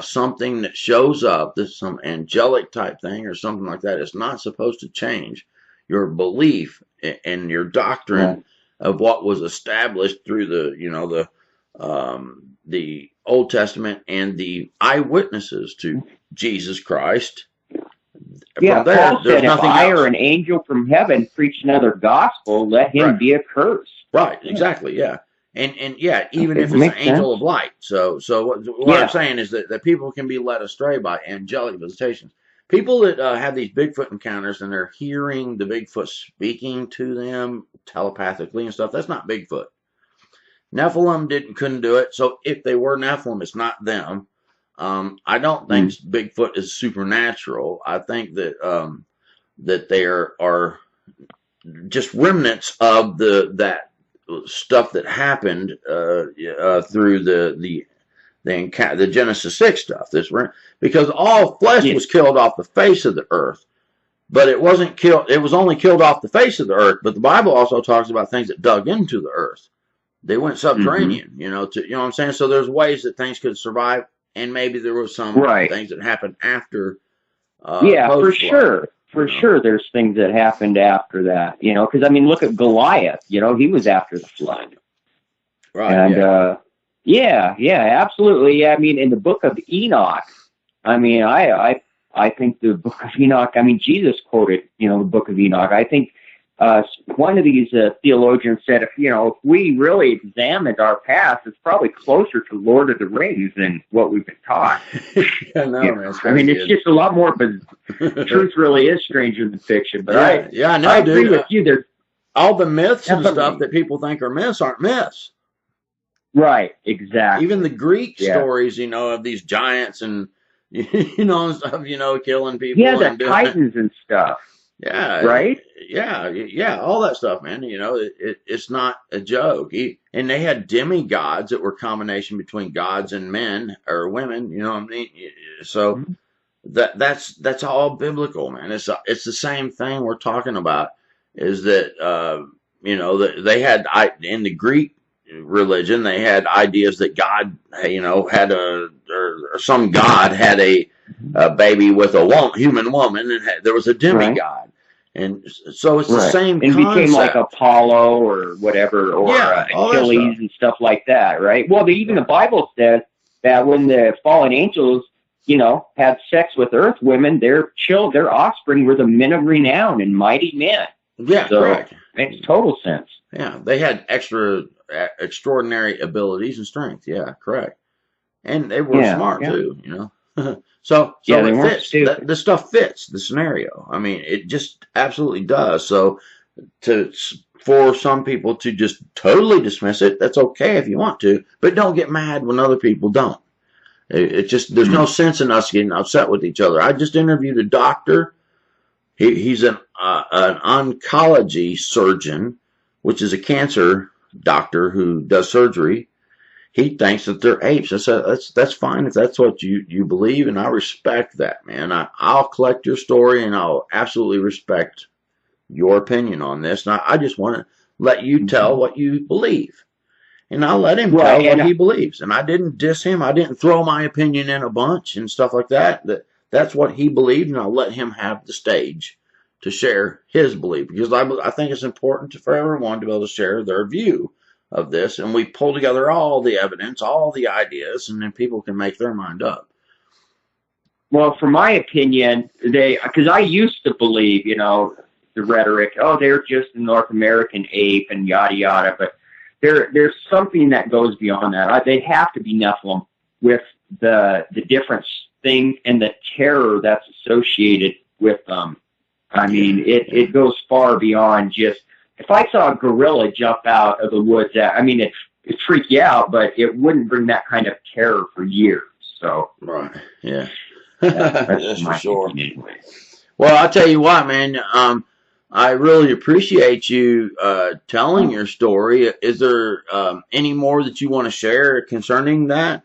something that shows up, this some angelic type thing or something like that, is not supposed to change your belief and your doctrine of what was established through the Old Testament and the eyewitnesses to Jesus Christ. Yeah, Paul said, if I or an angel from heaven preach another gospel, let him be accursed. Right, exactly, yeah. And even if it's an angel of light. So what I'm saying is that people can be led astray by angelic visitations. People that have these Bigfoot encounters and they're hearing the Bigfoot speaking to them telepathically and stuff, that's not Bigfoot. Nephilim couldn't do it. So if they were Nephilim, it's not them. I don't think Bigfoot is supernatural. I think that that there are just remnants of that stuff that happened through the Genesis 6 stuff. Because all flesh was killed off the face of the earth, but it wasn't killed. It was only killed off the face of the earth. But the Bible also talks about things that dug into the earth. They went subterranean. You know what I'm saying. So there's ways that things could survive, and maybe there were some things that happened after. For sure. For sure, there's things that happened after that, because, I mean, look at Goliath, he was after the flood. Right. And, Yeah, absolutely. Yeah, I mean, in the book of Enoch, I mean, I think the book of Enoch, I mean, Jesus quoted, the book of Enoch. I think one of these theologians said, if we really examined our past, it's probably closer to Lord of the Rings than what we've been taught. Yeah, no, man, I mean, it's just a lot more, but truth really is stranger than fiction. But I know, I agree with you. There's all the myths and stuff that people think are myths aren't myths. Right, exactly. Even the Greek stories, of these giants and and stuff, killing people. Yeah, the Titans and stuff. Yeah. Right? Yeah, all that stuff, man. It's not a joke. And they had demigods that were a combination between gods and men or women, you know what I mean? So that's all biblical, man. It's the same thing we're talking about, is that they had in the Greek religion, they had ideas that God, had or some god had a baby with a human woman, and there was a demigod. Right. And so it's the same concept. And became like Apollo or whatever, or Achilles and stuff like that, right? Well, even the Bible says that when the fallen angels, had sex with earth women, their offspring were the men of renown and mighty men. Yeah, so correct. Makes total sense. Yeah, they had extraordinary abilities and strength. Yeah, correct. And they were smart too, So it fits. The stuff fits the scenario. I mean, it just absolutely does. So for some people to just totally dismiss it, that's okay if you want to, but don't get mad when other people don't. It just, there's no sense in us getting upset with each other. I just interviewed a doctor. He's an oncology surgeon, which is a cancer doctor who does surgery. He thinks that they're apes. I said, that's fine if that's what you believe, and I respect that, man. I'll collect your story, and I'll absolutely respect your opinion on this. And I just want to let you tell what you believe. And I'll let him tell what he believes. And I didn't diss him. I didn't throw my opinion in a bunch and stuff like that. That's what he believed, and I'll let him have the stage to share his belief, because I think it's important for everyone to be able to share their view of this, and we pull together all the evidence, all the ideas, and then people can make their mind up. Well, for my opinion, because I used to believe, the rhetoric, they're just a North American ape and yada yada, but there's something that goes beyond that. They have to be Nephilim with the different things and the terror that's associated with them. I mean, it goes far beyond just. If I saw a gorilla jump out of the woods, it'd freak you out, but it wouldn't bring that kind of terror for years. So, right, yeah, that's for sure. Anyway. Well, I'll tell you what, man. I really appreciate you telling your story. Is there any more that you want to share concerning that?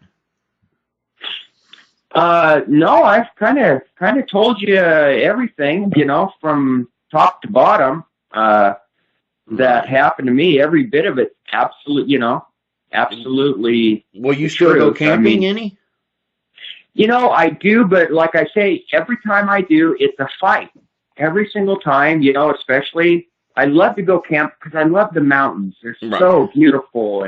No, I've kind of told you everything, from top to bottom. That happened to me. Every bit of it, absolutely. Will you still go camping any? I do, but like I say, every time I do, it's a fight. Every single time, especially, I love to go camp because I love the mountains. They're so beautiful,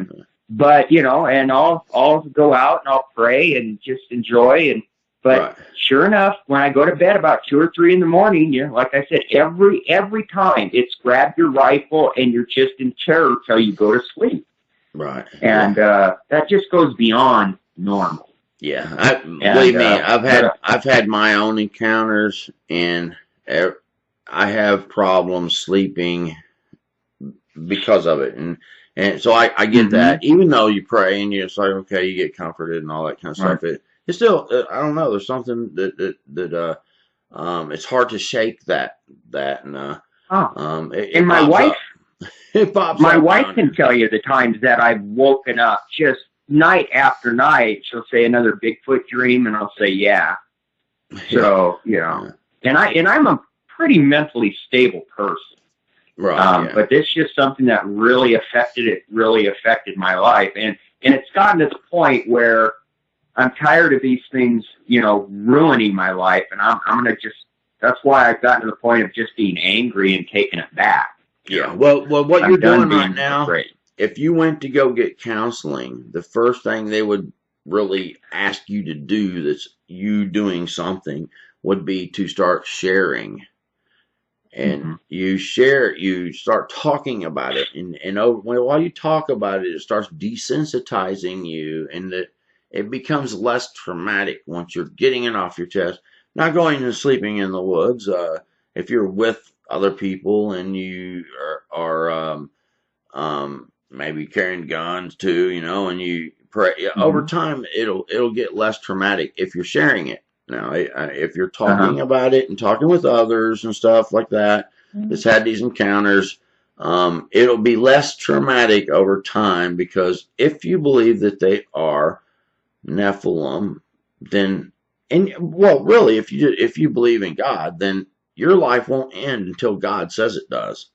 but and I'll go out and I'll pray and just enjoy. But sure enough, when I go to bed about 2 or 3 in the morning, like I said, every time it's grab your rifle and you're just in terror till you go to sleep. Right. And that just goes beyond normal. Yeah, believe me, I've had my own encounters, and I have problems sleeping because of it, and so I get that. Even though you pray and you're like, okay, you get comforted and all that kind of stuff, it's still, I don't know. There's something that it's hard to shake that, and my wife, my wife can tell you the times that I've woken up just night after night. She'll say another Bigfoot dream, and I'll say, yeah. So, and I'm a pretty mentally stable person. Right. But this is just something that really affected my life. And it's gotten to the point where I'm tired of these things, ruining my life. And I'm going to that's why I've gotten to the point of just being angry and taking it back. Yeah. Well, what you're doing right now, if you went to go get counseling, the first thing they would really ask you to do, that's you doing something, would be to start sharing. And Mm-hmm. you start talking about it, and while you talk about it, it starts desensitizing you, and it becomes less traumatic once you're getting it off your chest. Not going and sleeping in the woods. If you're with other people and you are maybe carrying guns too, and you pray. Over Mm-hmm. time, it'll get less traumatic if you're sharing it. Now, if you're Uh-huh. talking about it and talking with others and stuff like that, that's had these encounters, it'll be less traumatic over time, because if you believe that they are Nephilim, then, and well, really, if you believe in God, then your life won't end until God says it does.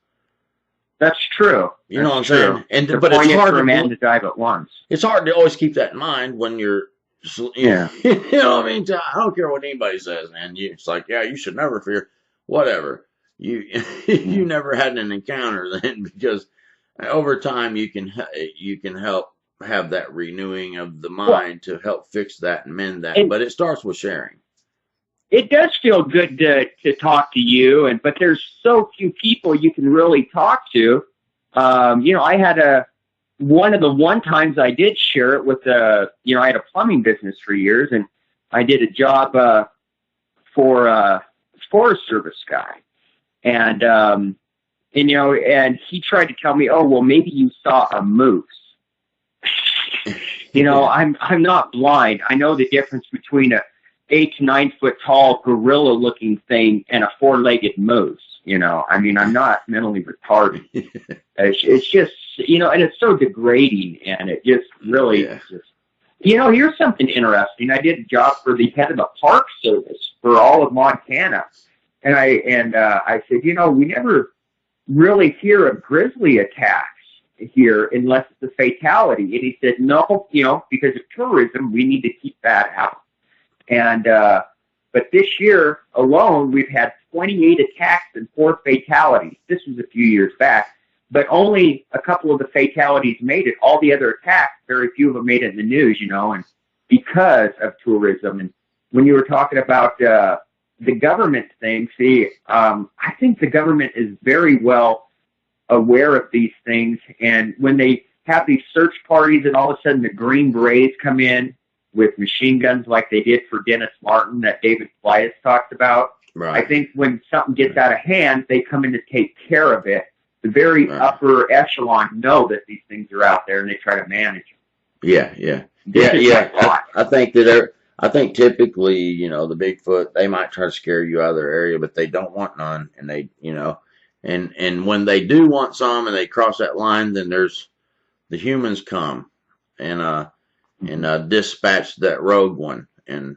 That's true. You know That's what I'm true. saying? And The but it's point is hard for a man to to die but once. always keep that in mind when you're, you Yeah. know what I mean? I don't care what anybody says, man. It's like, yeah, you should never fear, whatever. You Yeah. you never had an encounter then, because over time you can help have that renewing of the Well, mind to help fix that and mend that. and But it starts with sharing. it does feel good to talk to you, but there's so few people you can really talk to. I had one of the one times I did share it with I had a plumbing business for years, and I did a job for a Forest Service guy, and and he tried to tell me, oh well, maybe you saw a moose. Yeah. I'm not blind. I know the difference between a 8 to 9 foot tall gorilla looking thing and a 4-legged moose. I'm not mentally retarded. It's just, and it's so degrading, and it just really Yeah. just, here's something interesting. I did a job for the head of the Park Service for all of Montana. And I said, we never really hear of grizzly attacks here unless it's a fatality. And he said, no, because of tourism, we need to keep that out. And, but this year alone, we've had 28 attacks and 4 fatalities. This was a few years back, but only a couple of the fatalities made it. All the other attacks, very few of them made it in the news, and because of tourism. And when you were talking about, the government thing, I think the government is very well aware of these things. And when they have these search parties and all of a sudden the Green Berets come in with machine guns like they did for Dennis Martin that David Flias talked about, Right. I think when something gets out of hand, they come in to take care of it. The very Right. upper echelon know that these things are out there and they try to manage them. Yeah. I think typically, the Bigfoot, they might try to scare you out of their area, but they don't want none, and and when they do want some and they cross that line, then there's the humans come and dispatch that rogue one, and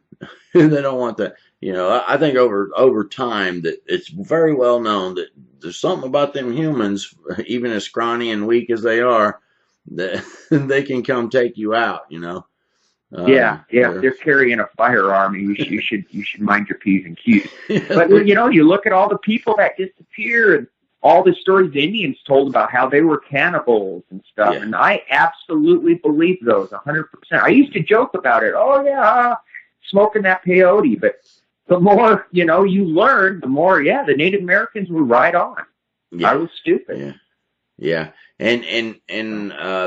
they don't want that. I think over time that it's very well known that there's something about them humans, even as scrawny and weak as they are, that they can come take you out. Yeah. They're- They're carrying a firearm. And you should mind your P's and Q's. But they- you look at all the people that disappear and all the stories the Indians told about how they were cannibals and stuff, Yeah. and I absolutely believe those 100%. I used to joke about it. Oh yeah, smoking that peyote. But the more you learn, the more the Native Americans were right on. yeah. I was stupid. Yeah. Yeah, and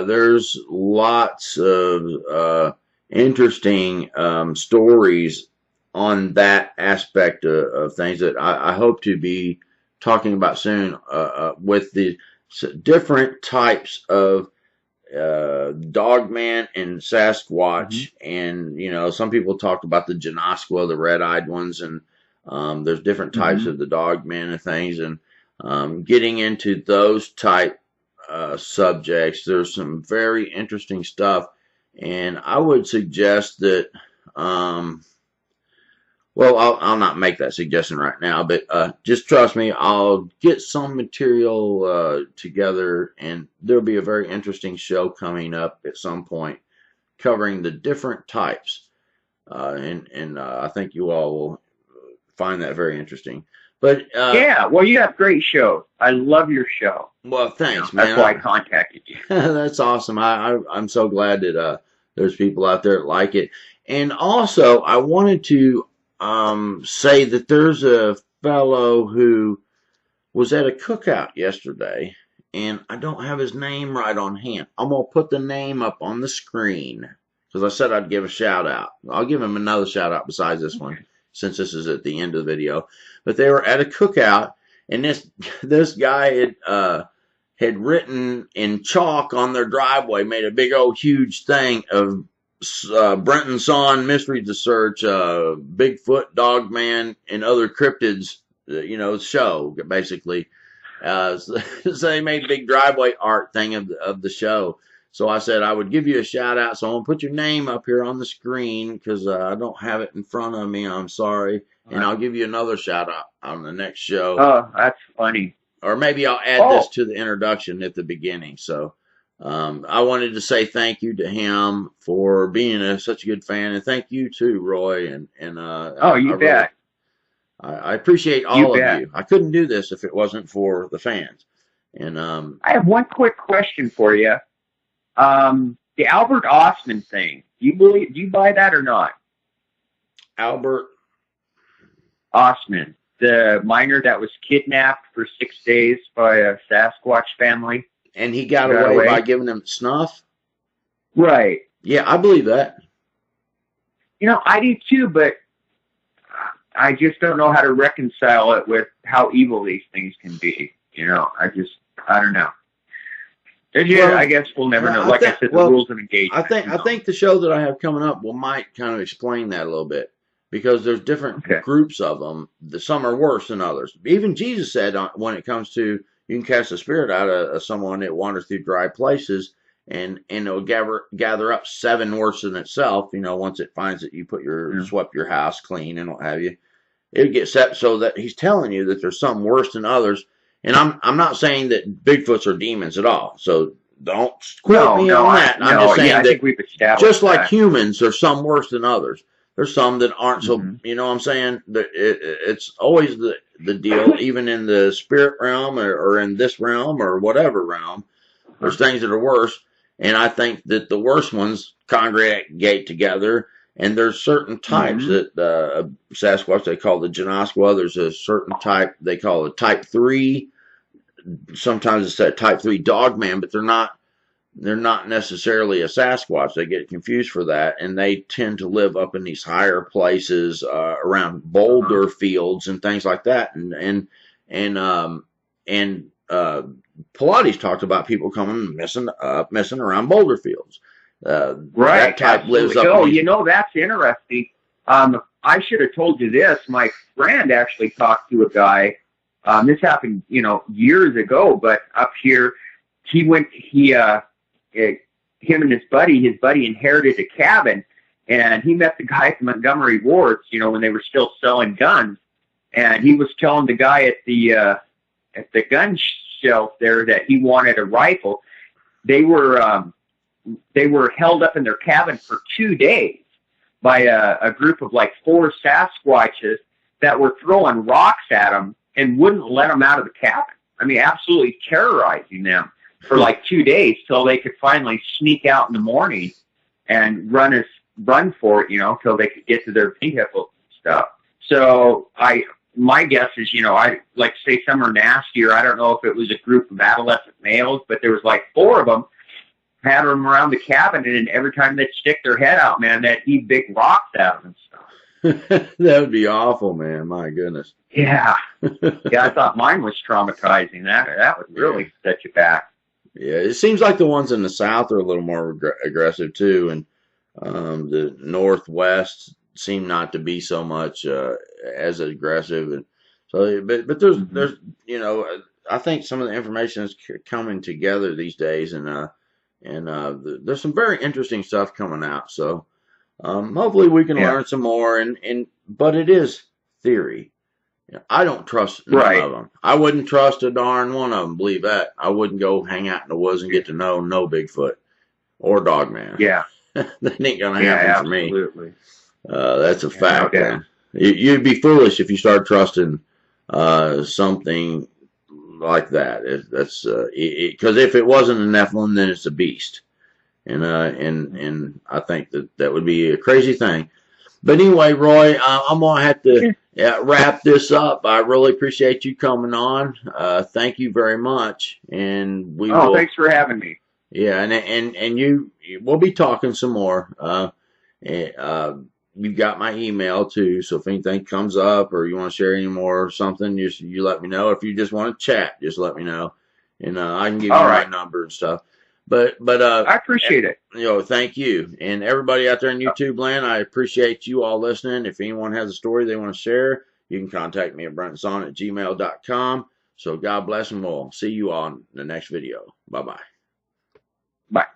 there's lots of interesting stories on that aspect of things that I hope to be talking about soon, with the different types of Dogman and Sasquatch, and some people talked about the Janoskwa, the red-eyed ones, and there's different types of the Dogman and things, and getting into those type subjects. There's some very interesting stuff, and I would suggest that. Well, I'll not make that suggestion right now, but just trust me. I'll get some material together, and there'll be a very interesting show coming up at some point covering the different types, and I think you all will find that very interesting. But Yeah, well, you have great shows. I love your show. well, thanks, That's man. why I contacted you. That's awesome. I'm so glad that there's people out there that like it. And also, I wanted to say that there's a fellow who was at a cookout yesterday, and I don't have his name right on hand. I'm gonna put the name up on the screen because I said I'd give a shout out. I'll give him another shout out besides this one, since this is at the end of the video. But they were at a cookout, and this guy had written in chalk on their driveway, made a big old huge thing of Brenton Son Mysteries to Search, Bigfoot, Dogman, and other cryptids, show, basically. So they made a big driveway art thing of the show. So I said I would give you a shout out. So I'm going to put your name up here on the screen because I don't have it in front of me. I'm sorry. And I'll give you another shout out on the next show. Oh, that's funny. Or maybe I'll add this to the introduction at the beginning. So I wanted to say thank you to him for being such a good fan. And thank you too, Roy. And you bet. I appreciate all of you. I couldn't do this if it wasn't for the fans. And I have one quick question for you. The Albert Osman thing. Do you buy that or not? Albert Osman, the miner that was kidnapped for 6 days by a Sasquatch family. And he got away by giving them snuff? Right. Yeah, I believe that. I do too, but I just don't know how to reconcile it with how evil these things can be. I don't know. I guess we'll never know. Like I said, the rules of engagement. I think the show that I have coming up might kind of explain that a little bit, because there's different groups of them. Some are worse than others. Even Jesus said when it comes to, you can cast a spirit out of someone that wanders through dry places, and it'll gather up 7 worse than itself. Once it finds that you swept your house clean and what have you, it gets set. So that he's telling you that there's some worse than others. And I'm not saying that Bigfoots are demons at all. So don't quote me on that. I'm just saying that we've established just like humans, there's some worse than others. There's some that aren't so, what I'm saying? It's always the deal, even in the spirit realm or in this realm or whatever realm. There's things that are worse. And I think that the worst ones congregate together. And there's certain types that Sasquatch, they call the Genoskwa. There's a certain type they call a type 3. Sometimes it's that type 3 dogman, but they're not necessarily a Sasquatch. They get confused for that, and they tend to live up in these higher places around boulder fields and things like that. And Pilates talked about people coming messing around boulder fields. Right. That type lives up. That's interesting. I should have told you this. My friend actually talked to a guy. This happened, years ago, but up here, him and his buddy inherited a cabin, and he met the guy at the Montgomery Wards, when they were still selling guns. And he was telling the guy at the gun shelf there that he wanted a rifle. They were held up in their cabin for 2 days by a group of like 4 Sasquatches that were throwing rocks at them and wouldn't let them out of the cabin. I mean, absolutely terrorizing them for like 2 days till they could finally sneak out in the morning and run for it, till they could get to their vehicles and stuff. So my guess is, I like to say some are nastier. I don't know if it was a group of adolescent males, but there was like 4 of them, had them around the cabin, and every time they'd stick their head out, man, they'd eat big rocks at them and stuff. That would be awful, man. My goodness. Yeah. I thought mine was traumatizing. That would really set you back. Yeah, it seems like the ones in the South are a little more aggressive too, and the Northwest seem not to be so much as aggressive. And so, but there's I think some of the information is coming together these days, and there's some very interesting stuff coming out. So hopefully we can learn some more. But it is theory. I don't trust none of them. I wouldn't trust a darn one of them. Believe that. I wouldn't go hang out in the woods and get to know no Bigfoot or Dogman. Yeah, that ain't gonna happen for me. Absolutely. That's a fact. Man. You'd be foolish if you start trusting something like that. That's because if it wasn't a Nephilim, then it's a beast, and I think that would be a crazy thing. But anyway, Roy, I'm gonna have to wrap this up. I really appreciate you coming on. Thank you very much, and we Oh, will. thanks for having me. Yeah, and we'll be talking some more. You've got my email too, so if anything comes up or you want to share any more or something, you let me know. If you just want to chat, just let me know, and I can give All you my right. number and stuff. But I appreciate it. thank you, and everybody out there in YouTube land, I appreciate you all listening. If anyone has a story they want to share, you can contact me at brentonson@gmail.com. So God bless, and we'll see you on the next video. Bye bye. Bye.